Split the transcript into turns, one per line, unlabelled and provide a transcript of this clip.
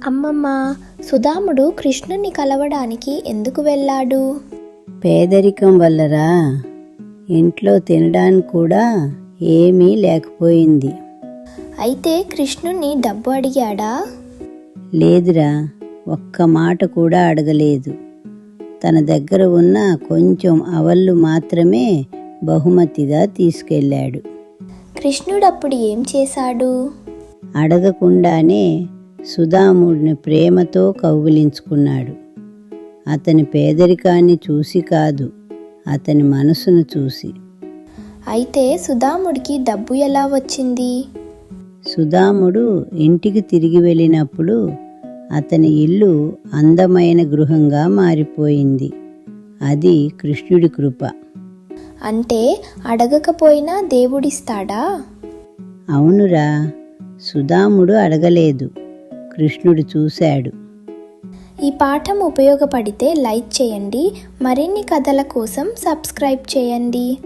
అమ్మమ్మ, సుధాముడు కృష్ణుని కలవడానికి ఎందుకు వెళ్ళాడు?
పేదరికం వల్లరా. ఇంట్లో తినడానికి కూడా ఏమీ లేకపోయింది.
అయితే కృష్ణుని డబ్బు అడిగాడా?
లేదురా, ఒక్క మాట కూడా అడగలేదు. తన దగ్గర ఉన్న కొంచెం అవళ్ళు మాత్రమే బహుమతిగా తీసుకెళ్ళాడు.
కృష్ణుడప్పుడు ఏం చేశాడు?
అడగకుండానే సుధాముడిని ప్రేమతో కౌగిలించుకున్నాడు. అతని పేదరికాన్ని చూసి కాదు, అతని మనసును చూసి.
అయితే సుధాముడికి డబ్బు ఎలా వచ్చింది?
సుధాముడు ఇంటికి తిరిగి వెళ్ళినప్పుడు అతని ఇల్లు అందమైన గృహంగా మారిపోయింది. అది కృష్ణుడి కృప.
అంటే అడగకపోయినా దేవుడిస్తాడా?
అవునురా, సుధాముడు అడగలేదు, కృష్ణుడు చూశాడు.
ఈ పాఠం ఉపయోగపడితే లైక్ చేయండి. మరిన్ని కథల కోసం సబ్స్క్రైబ్ చేయండి.